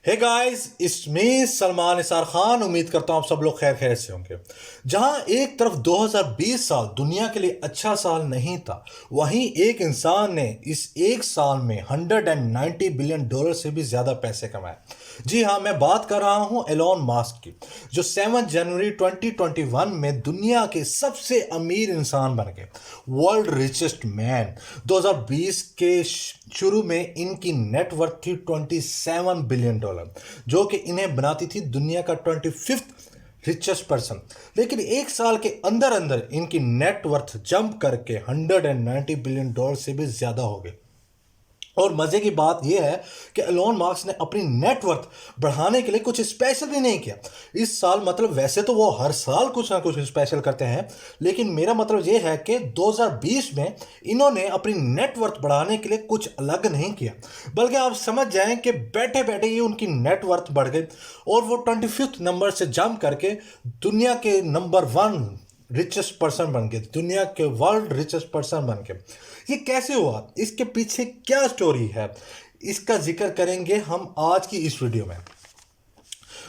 Hey guys, it's me Salman Isar Khan. उम्मीद करता हूँ आप सब लोग खैर खैर से होंगे। जहां एक तरफ 2020 साल दुनिया के लिए अच्छा साल नहीं था, वहीं एक इंसान ने इस एक साल में $190 बिलियन से भी ज्यादा पैसे कमाए। जी हाँ, मैं बात कर रहा हूँ एलोन मास्क की, जो 7 जनवरी 2021 में दुनिया के सबसे अमीर इंसान बन गए, वर्ल्ड रिचेस्ट मैन। 2020 के शुरू में इनकी नेटवर्थ थी $27 बिलियन, जो कि इन्हें बनाती थी दुनिया का 25th रिचेस्ट पर्सन। लेकिन एक साल के अंदर अंदर इनकी नेटवर्थ जंप करके $190 बिलियन से भी ज्यादा हो गई। और मजे की बात यह है कि एलोन मास्क ने अपनी नेटवर्थ बढ़ाने के लिए कुछ स्पेशल भी नहीं किया इस साल। मतलब वैसे तो वो हर साल कुछ ना कुछ स्पेशल करते हैं, लेकिन मेरा मतलब ये है कि 2020 में इन्होंने अपनी नेटवर्थ बढ़ाने के लिए कुछ अलग नहीं किया, बल्कि आप समझ जाएं कि बैठे बैठे ही उनकी नेटवर्थ बढ़ गई और वो 25th नंबर से जंप करके दुनिया के नंबर 1 रिचेस्ट पर्सन बन गए, दुनिया के वर्ल्ड रिचेस्ट पर्सन बन गए। ये कैसे हुआ, इसके पीछे क्या स्टोरी है, इसका जिक्र करेंगे हम आज की इस वीडियो में।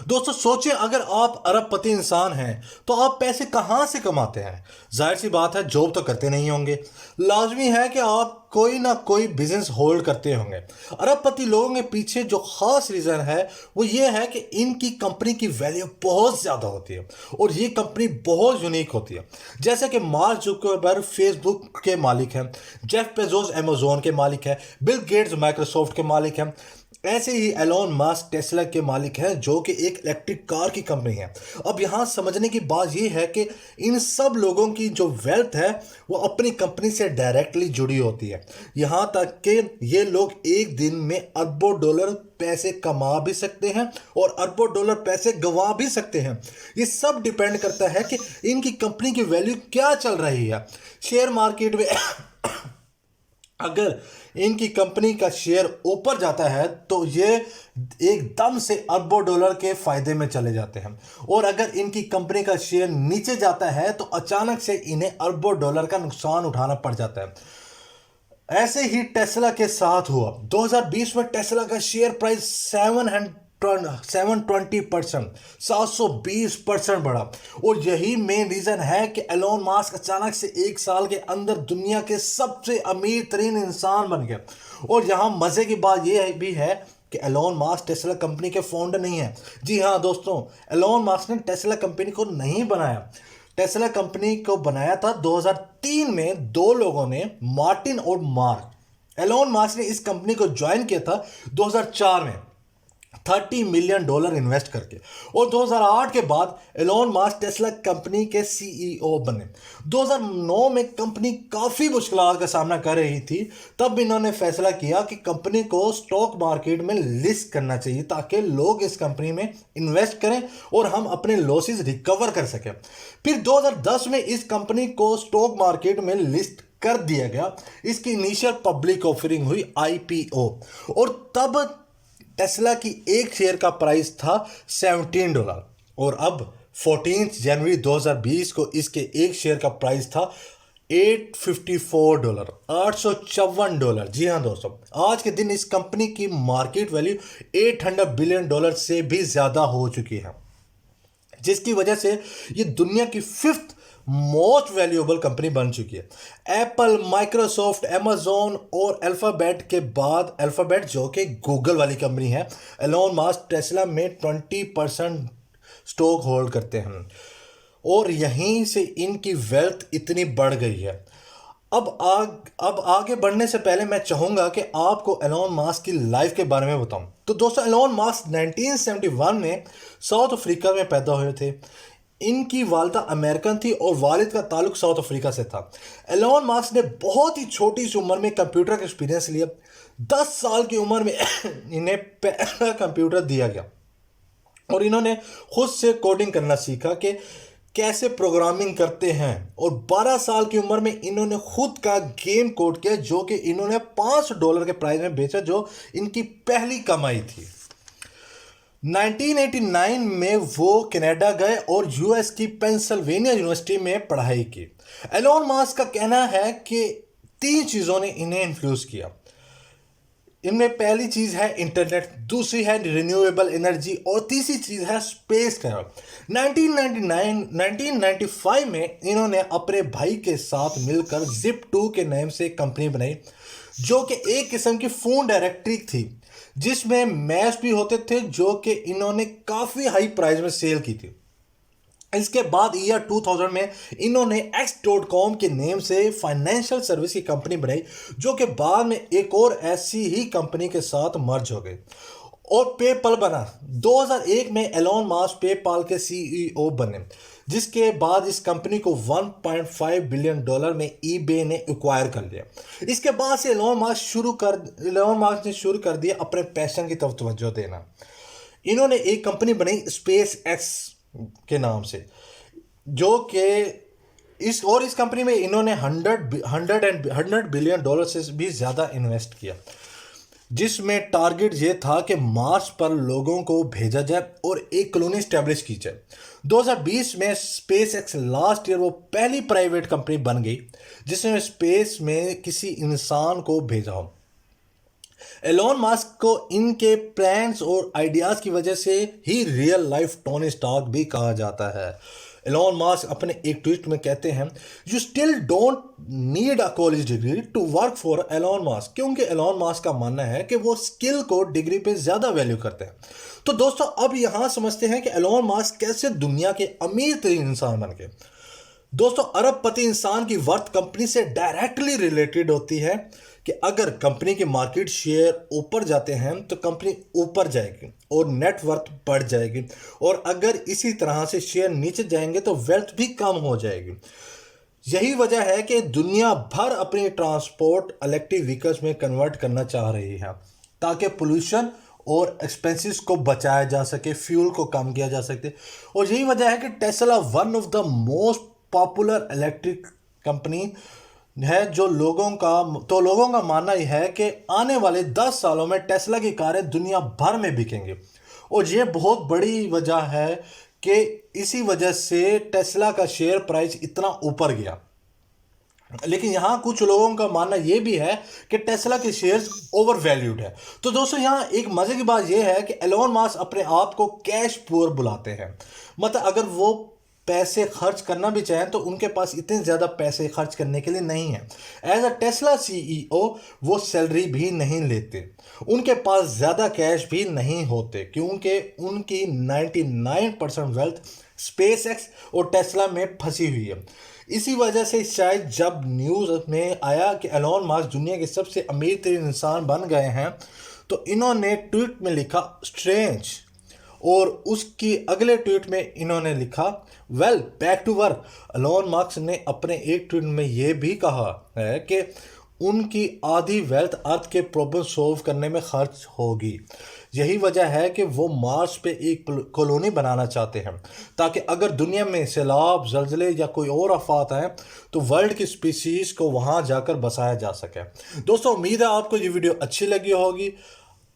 दोस्तों सोचिए, अगर आप अरबपति इंसान हैं तो आप पैसे कहाँ से कमाते हैं? जाहिर सी बात है, जॉब तो करते नहीं होंगे। लाजमी है कि आप कोई ना कोई बिजनेस होल्ड करते होंगे। अरबपति लोगों के पीछे जो खास रीज़न है वो ये है कि इनकी कंपनी की वैल्यू बहुत ज़्यादा होती है और ये कंपनी बहुत यूनिक होती है। जैसे कि मार्क जुकरबर्ग फेसबुक के मालिक हैं, जेफ बेजोस अमेजोन के मालिक हैं, बिल गेट्स माइक्रोसॉफ्ट के मालिक हैं। ऐसे ही एलोन मास्क टेस्ला के मालिक हैं, जो कि एक इलेक्ट्रिक कार की कंपनी है। अब यहाँ समझने की बात यह है कि इन सब लोगों की जो वेल्थ है वो अपनी कंपनी से डायरेक्टली जुड़ी होती है। यहाँ तक कि ये लोग एक दिन में अरबों डॉलर पैसे कमा भी सकते हैं और अरबों डॉलर पैसे गंवा भी सकते हैं। ये सब डिपेंड करता है कि इनकी कंपनी की वैल्यू क्या चल रही है शेयर मार्केट में। अगर इनकी कंपनी का शेयर ऊपर जाता है तो ये एकदम से अरबों डॉलर के फायदे में चले जाते हैं, और अगर इनकी कंपनी का शेयर नीचे जाता है तो अचानक से इन्हें अरबों डॉलर का नुकसान उठाना पड़ जाता है। ऐसे ही टेस्ला के साथ हुआ। 2020 में टेस्ला का शेयर प्राइस 720% 720% बढ़ा, और यही मेन रीजन है कि एलोन मास्क अचानक से एक साल के अंदर दुनिया के सबसे अमीर तरीन इंसान बन गए। और यहां मजे की बात यह भी है कि एलोन मास्क टेस्ला कंपनी के फाउंडर नहीं है। जी हाँ दोस्तों, एलोन मास्क ने टेस्ला कंपनी को नहीं बनाया। टेस्ला कंपनी को बनाया था 2003 में दो लोगों ने, मार्टिन और मार्क। एलोन मास्क ने इस कंपनी को ज्वाइन किया था 2004 में $30 मिलियन इन्वेस्ट करके, और 2008 के बाद एलोन मास्क टेस्ला कंपनी के सीईओ बने। 2009 में कंपनी काफ़ी मुश्किलों का सामना कर रही थी, तब इन्होंने फैसला किया कि कंपनी को स्टॉक मार्केट में लिस्ट करना चाहिए ताकि लोग इस कंपनी में इन्वेस्ट करें और हम अपने लॉसेस रिकवर कर सकें। फिर 2010 में इस कंपनी को स्टॉक मार्केट में लिस्ट कर दिया गया। इसकी इनिशियल पब्लिक ऑफरिंग हुई, आईपीओ, और तब टेस्ला की एक शेयर का प्राइस था $17, और अब 14 जनवरी 2020 को इसके एक शेयर का प्राइस था $854, $854। जी हाँ दोस्तों, आज के दिन इस कंपनी की मार्केट वैल्यू $800 बिलियन से भी ज़्यादा हो चुकी है, जिसकी वजह से ये दुनिया की 5th मोस्ट वैल्यूएबल कंपनी बन चुकी है। एप्पल, माइक्रोसॉफ्ट, अमेजोन और अल्फाबेट के बाद, अल्फाबेट जो कि गूगल वाली कंपनी है, एलोन मास्क टेस्ला में 20% स्टॉक होल्ड करते हैं, और यहीं से इनकी वेल्थ इतनी बढ़ गई है। अब आगे बढ़ने से पहले मैं चाहूँगा कि आपको एलोन मास्क की लाइफ के बारे में बताऊं। तो दोस्तों, एलोन मास्क 1971 में साउथ अफ्रीका में पैदा हुए थे। इनकी वालिदा अमेरिकन थी और वालिद का ताल्लुक साउथ अफ्रीका से था। एलोन मास्क ने बहुत ही छोटी सी उम्र में कंप्यूटर का एक्सपीरियंस लिया। 10 साल की उम्र में इन्हें पहला कंप्यूटर दिया गया और इन्होंने खुद से कोडिंग करना सीखा कि कैसे प्रोग्रामिंग करते हैं, और 12 साल की उम्र में इन्होंने खुद का गेम कोड किया, जो कि इन्होंने $5 के प्राइस में बेचा, जो इनकी पहली कमाई थी। 1989 में वो कनाडा गए और यूएस की पेंसिल्वेनिया यूनिवर्सिटी में पढ़ाई की। एलोन मास्क का कहना है कि 3 चीज़ों ने इन्हें इन्फ्लुएंस किया। इनमें पहली चीज़ है इंटरनेट, दूसरी है रिन्यूएबल एनर्जी और तीसरी चीज़ है स्पेस ट्रैवल। 1995 में इन्होंने अपने भाई के साथ मिलकर जिप 2 के नाम से एक कंपनी बनाई, जो कि एक किस्म की फोन डायरेक्टरी थी जिसमें मैच भी होते थे, जो कि इन्होंने काफ़ी हाई प्राइस में सेल की थी। इसके बाद ईयर 2000 में इन्होंने X.com के नेम से फाइनेंशियल सर्विस की कंपनी बनाई, जो कि बाद में एक और ऐसी ही कंपनी के साथ मर्ज हो गई और पेपल बना। 2001 में एलोन मास्क पेपाल के सीईओ बने, जिसके बाद इस कंपनी को $1.5 बिलियन में ईबे ने एक्वायर कर लिया। इसके बाद से एलोन मास्क ने शुरू कर दिया अपने पैशन की तरफ तवज्जो देना। इन्होंने एक कंपनी बनाई स्पेस एक्स के नाम से, जो कि इस कंपनी में इन्होंने 100 बिलियन डॉलर से भी ज़्यादा इन्वेस्ट किया, जिसमें टारगेट ये था कि मार्स पर लोगों को भेजा जाए और एक कॉलोनी स्टैब्लिश की जाए। 2020 में स्पेस एक्स लास्ट ईयर वो पहली प्राइवेट कंपनी बन गई जिसने स्पेस में किसी इंसान को भेजा हो। एलोन मास्क को इनके प्लान्स और आइडियाज़ की वजह से ही रियल लाइफ टोनी स्टार्क भी कहा जाता है। एलोन मास्क अपने एक ट्वीट में कहते हैं, you still don't need a college degree to work for Elon Musk, क्योंकि एलोन मास्क का मानना है कि वो स्किल को डिग्री पे ज़्यादा वैल्यू करते हैं। तो दोस्तों, अब यहाँ समझते हैं कि एलोन मास्क कैसे दुनिया के अमीर तरीन इंसान बन गए। दोस्तों, अरबपति इंसान की वर्थ कंपनी से डायरेक्टली रिलेटेड होती है कि अगर कंपनी के मार्केट शेयर ऊपर जाते हैं तो कंपनी ऊपर जाएगी और नेट वर्थ बढ़ जाएगी, और अगर इसी तरह से शेयर नीचे जाएंगे तो वेल्थ भी कम हो जाएगी। यही वजह है कि दुनिया भर अपनी ट्रांसपोर्ट इलेक्ट्रिक व्हीकल्स में कन्वर्ट करना चाह रही है, ताकि पोल्यूशन और एक्सपेंसेस को बचाया जा सके, फ्यूल को कम किया जा सके। और यही वजह है कि Tesla one of the most popular electric company है, जो लोगों का मानना यह है कि आने वाले 10 सालों में टेस्ला की कारें दुनिया भर में बिकेंगी। और ये बहुत बड़ी वजह है कि इसी वजह से टेस्ला का शेयर प्राइस इतना ऊपर गया। लेकिन यहाँ कुछ लोगों का मानना यह भी है कि टेस्ला के शेयर्स ओवर वैल्यूड है। तो दोस्तों, यहाँ एक मजे की बात यह है कि एलोन मास्क अपने आप को कैश पुअर बुलाते हैं। मतलब अगर वो पैसे खर्च करना भी चाहें तो उनके पास इतने ज़्यादा पैसे खर्च करने के लिए नहीं है। एज अ टेस्ला सीईओ वो सैलरी भी नहीं लेते, उनके पास ज़्यादा कैश भी नहीं होते, क्योंकि उनकी 99% वेल्थ स्पेस एक्स और टेस्ला में फंसी हुई है। इसी वजह से शायद जब न्यूज़ में आया कि एलोन मास्क दुनिया के सबसे अमीर तरीन इंसान बन गए हैं, तो इन्होंने ट्वीट में लिखा स्ट्रेंज, और उसकी अगले ट्वीट में इन्होंने लिखा well back to work. Elon Musk ने अपने एक ट्वीट में यह भी कहा है कि उनकी आधी वेल्थ अर्थ के प्रॉब्लम सॉल्व करने में खर्च होगी। यही वजह है कि वो मार्स पे एक कॉलोनी बनाना चाहते हैं, ताकि अगर दुनिया में सैलाब, जल्जले या कोई और आफात आए तो वर्ल्ड की स्पीसीज को वहाँ जाकर बसाया जा सके। दोस्तों, उम्मीद है आपको ये वीडियो अच्छी लगी होगी।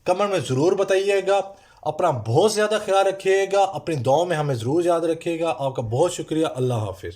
कमेंट में ज़रूर बताइएगा। अपना बहुत ज़्यादा ख्याल रखिएगा, अपनी दुआओं में हमें ज़रूर याद रखिएगा। आपका बहुत शुक्रिया। अल्लाह हाफिज़।